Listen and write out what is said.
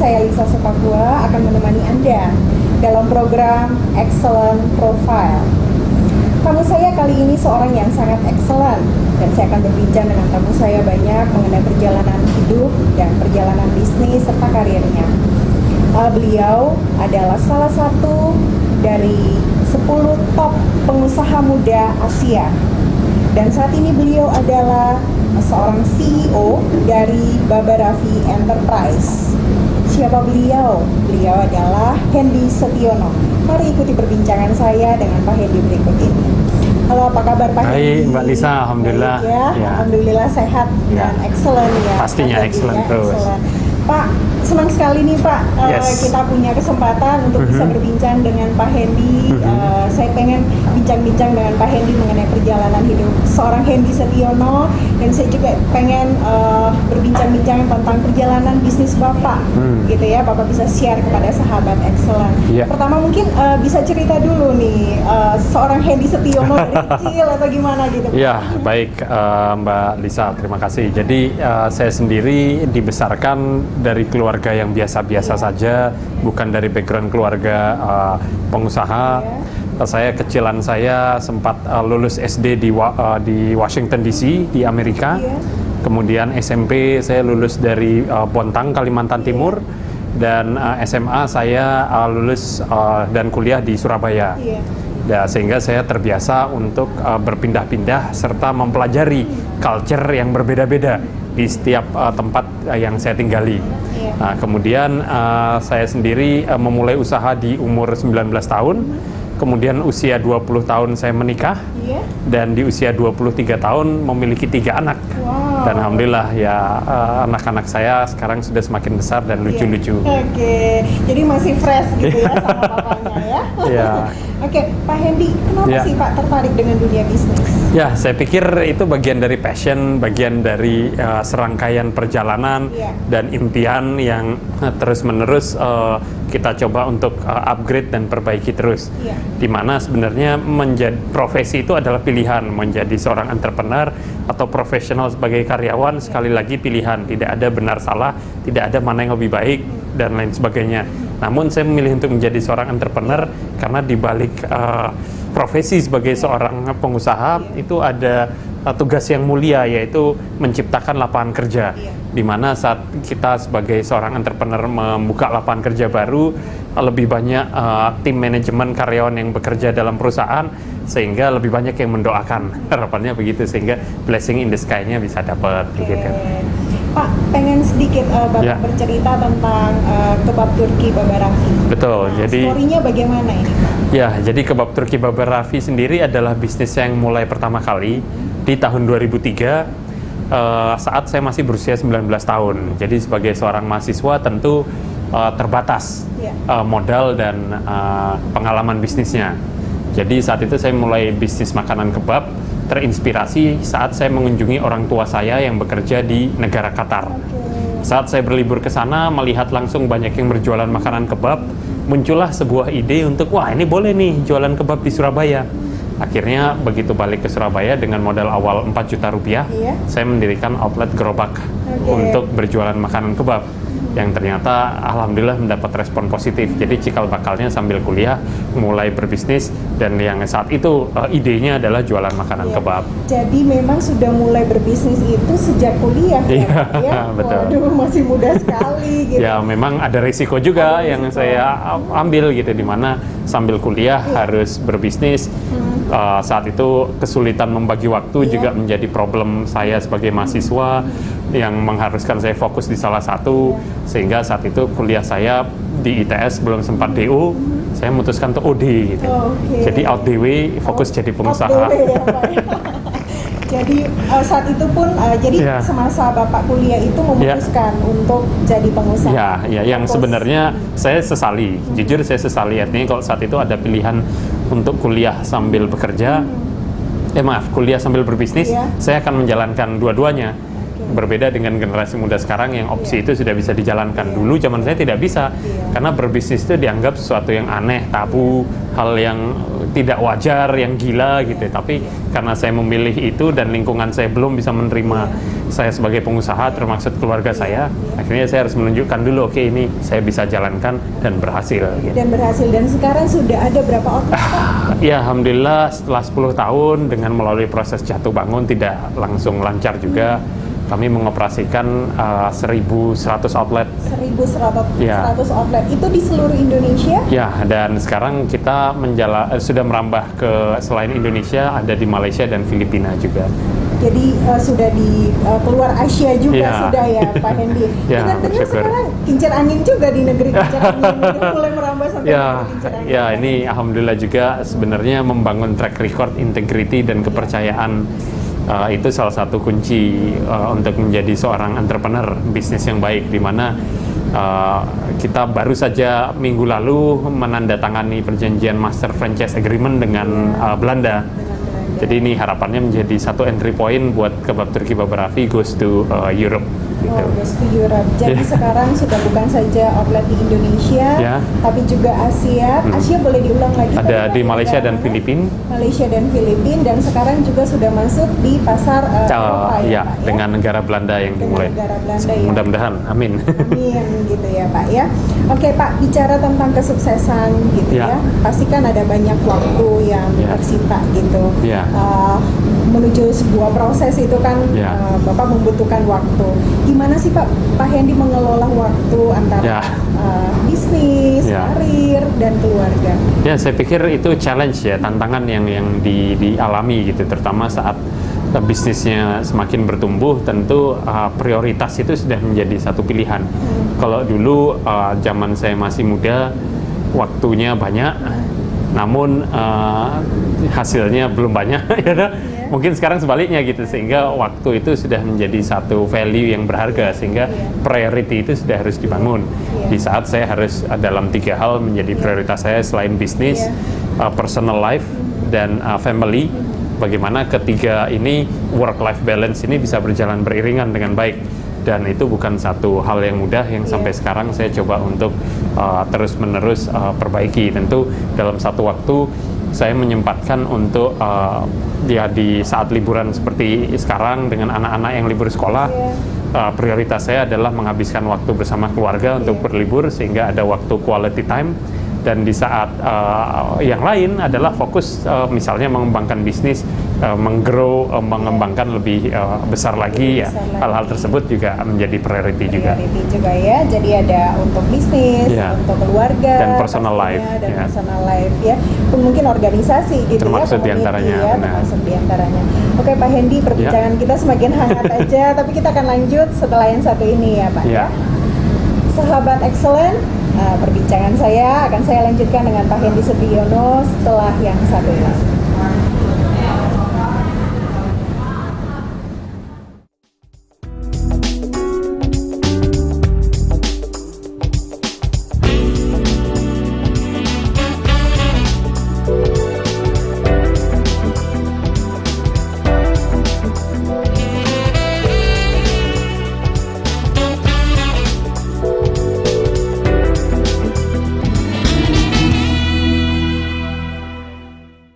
saya Lisa Sepakua akan menemani Anda dalam program Excellent Profile. Tamu saya kali ini seorang yang sangat excellent, dan saya akan berbincang dengan tamu saya banyak mengenai perjalanan hidup dan perjalanan bisnis serta karirnya. Beliau adalah salah satu dari 10 top pengusaha muda Asia. Dan saat ini beliau adalah seorang CEO dari Baba Raffi Enterprise. Siapa beliau? Beliau adalah Hendy Setiono. Mari ikuti perbincangan saya dengan Pak Hendy berikut ini. Halo, apa kabar Pak Hendy? Hai Mbak Lisa, alhamdulillah. Baik, ya. Alhamdulillah sehat dan excellent ya. Pastinya excellent terus. Excellent. Pak, senang sekali nih Pak, kita punya kesempatan untuk bisa berbincang dengan Pak Hendy. Saya pengen bincang-bincang dengan Pak Hendy mengenai perjalanan hidup seorang Hendy Setiono, dan saya juga pengen berbincang-bincang tentang perjalanan bisnis Bapak, gitu ya. Bapak bisa share kepada sahabat excellent. Pertama mungkin bisa cerita dulu nih, seorang Hendy Setiono dari kecil atau gimana gitu. Ya, baik Mbak Lisa, terima kasih. Jadi saya sendiri dibesarkan dari keluarga yang biasa-biasa saja, bukan dari background keluarga pengusaha. Saya kecilan saya sempat lulus SD di Washington DC di Amerika. Kemudian SMP saya lulus dari Bontang, Kalimantan Timur, dan SMA saya lulus dan kuliah di Surabaya. Ya, sehingga saya terbiasa untuk berpindah-pindah serta mempelajari culture yang berbeda-beda di setiap tempat yang saya tinggali. Nah, kemudian saya sendiri memulai usaha di umur 19 tahun. Kemudian usia 20 tahun saya menikah, dan di usia 23 tahun memiliki 3 anak. Dan alhamdulillah ya, anak-anak saya sekarang sudah semakin besar dan lucu-lucu. Oke, jadi masih fresh gitu ya sama papanya ya. Oke, Pak Hendy, kenapa sih Pak tertarik dengan dunia bisnis? Ya, saya pikir itu bagian dari passion, bagian dari serangkaian perjalanan dan impian yang terus-menerus kita coba untuk upgrade dan perbaiki terus. Dimana sebenarnya menjadi profesi itu adalah pilihan, menjadi seorang entrepreneur atau profesional sebagai karyawan sekali lagi pilihan, tidak ada benar salah, tidak ada mana yang lebih baik dan lain sebagainya. Namun saya memilih untuk menjadi seorang entrepreneur karena di balik profesi sebagai seorang pengusaha itu ada tugas yang mulia, yaitu menciptakan lapangan kerja. Di mana saat kita sebagai seorang entrepreneur membuka lapangan kerja baru, lebih banyak tim manajemen karyawan yang bekerja dalam perusahaan, sehingga lebih banyak yang mendoakan. Harapannya begitu, sehingga blessing in the sky-nya bisa dapat gitu. Pak, pengen sedikit Bapak bercerita tentang kebab Turki Baba Raffi. Betul, jadi story-nya bagaimana ini Pak? Ya, jadi kebab Turki Baba Raffi sendiri adalah bisnis yang mulai pertama kali di tahun 2003 saat saya masih berusia 19 tahun. Jadi sebagai seorang mahasiswa tentu terbatas modal dan pengalaman bisnisnya. Jadi saat itu saya mulai bisnis makanan kebab, terinspirasi saat saya mengunjungi orang tua saya yang bekerja di negara Qatar. Saat saya berlibur ke sana, melihat langsung banyak yang berjualan makanan kebab, muncullah sebuah ide untuk, wah ini boleh nih jualan kebab di Surabaya. Akhirnya begitu balik ke Surabaya dengan modal awal 4 juta rupiah, saya mendirikan outlet gerobak untuk berjualan makanan kebab. Yang ternyata alhamdulillah mendapat respon positif. Jadi cikal bakalnya sambil kuliah mulai berbisnis, dan yang saat itu idenya adalah jualan makanan kebab. Jadi memang sudah mulai berbisnis itu sejak kuliah ya? Betul. Waduh, masih muda sekali gitu. Ya, memang ada risiko juga yang saya ambil gitu, dimana sambil kuliah harus berbisnis. Saat itu kesulitan membagi waktu juga menjadi problem saya sebagai mahasiswa, yang mengharuskan saya fokus di salah satu, sehingga saat itu kuliah saya di ITS belum sempat DO, saya memutuskan untuk OD gitu. Jadi out the way, fokus jadi pengusaha. Jadi saat itu pun jadi semasa Bapak kuliah itu memutuskan untuk jadi pengusaha. Ya, yang sebenarnya saya sesali, jujur saya sesali. Artinya kalau saat itu ada pilihan untuk kuliah sambil bekerja, kuliah sambil berbisnis, saya akan menjalankan dua-duanya. Berbeda dengan generasi muda sekarang yang opsi itu sudah bisa dijalankan. Dulu zaman saya tidak bisa, karena berbisnis itu dianggap sesuatu yang aneh, tabu, hal yang tidak wajar, yang gila gitu. Tapi karena saya memilih itu dan lingkungan saya belum bisa menerima saya sebagai pengusaha, termasuk keluarga saya, akhirnya saya harus menunjukkan dulu, oke, ini saya bisa jalankan dan berhasil. Gitu. Dan berhasil, dan sekarang sudah ada berapa outlet, Pak? Ya, alhamdulillah setelah 10 tahun dengan melalui proses jatuh bangun tidak langsung lancar juga. Kami mengoperasikan 1.100 outlet. 1.100 Ya. outlet itu di seluruh Indonesia? Ya, dan sekarang kita sudah merambah ke selain Indonesia, ada di Malaysia dan Filipina juga. Jadi sudah di keluar Asia juga Ya. sudah ya, Pak Hendy. Ya, Dengar-dengar bersyukur. sekarang kincir angin juga di negeri kincir angin, itu mulai merambah sampai Ya, negeri kincir angin. ya, ini alhamdulillah juga sebenarnya membangun track record, integrity dan kepercayaan. Itu salah satu kunci untuk menjadi seorang entrepreneur bisnis yang baik, di mana kita baru saja minggu lalu menandatangani perjanjian master franchise agreement dengan Belanda. Jadi ini harapannya menjadi satu entry point buat kebab Turki Baba Raffi goes to Europe. Gitu. Oh, goes to Europe. Jadi sekarang sudah bukan saja outlet di Indonesia, Ya. tapi juga Asia. Asia boleh diulang lagi? Ada tadi, di Pak, Malaysia dan negara mana? Filipina. Malaysia dan Filipina, dan sekarang juga sudah masuk di pasar Eropa Ya, ya, Pak, ya? dengan negara Belanda yang Dengan dimulai. negara Belanda ya. Mudah-mudahan, amin. Amin gitu ya Pak ya. Oke Pak, bicara tentang kesuksesan gitu Ya. ya, pasti kan ada banyak waktu yang Ya. tersita gitu. Ya. Menuju sebuah proses itu kan Ya. Bapak membutuhkan waktu. Gimana sih Pak Hendy mengelola waktu antara Ya. bisnis, Ya. karir, dan keluarga? Ya, saya pikir itu challenge ya, tantangan yang dialami gitu, terutama saat bisnisnya semakin bertumbuh. Tentu prioritas itu sudah menjadi satu pilihan. Kalau dulu zaman saya masih muda, waktunya banyak, namun hasilnya belum banyak. Ya, kan? Mungkin sekarang sebaliknya gitu, sehingga waktu itu sudah menjadi satu value yang berharga, sehingga priority itu sudah harus dibangun. Di saat saya harus dalam 3 hal menjadi prioritas saya selain bisnis, personal life, dan family. Bagaimana ketiga ini, work-life balance ini bisa berjalan beriringan dengan baik. Dan itu bukan satu hal yang mudah yang sampai sekarang saya coba untuk terus-menerus perbaiki. Tentu dalam satu waktu saya menyempatkan untuk di saat liburan seperti sekarang dengan anak-anak yang libur sekolah, prioritas saya adalah menghabiskan waktu bersama keluarga untuk berlibur, sehingga ada waktu quality time. Dan di saat yang lain adalah fokus misalnya mengembangkan bisnis, mengembangkan lebih besar lagi ya. Hal-hal tersebut juga menjadi priority juga. Priority juga ya. Jadi ada untuk bisnis, Ya. untuk keluarga, Dan personal pastinya, life, dan ya. personal life ya. Mungkin organisasi gitu Termaksud ya. diantaranya, community ya, benar. termasuk diantaranya. Oke Pak Hendy, perbincangan kita semakin hangat aja, tapi kita akan lanjut setelah yang satu ini ya Pak ya. Sahabat Excellent, perbincangan saya akan saya lanjutkan dengan Pak Hendy Sutyono setelah yang satu ini.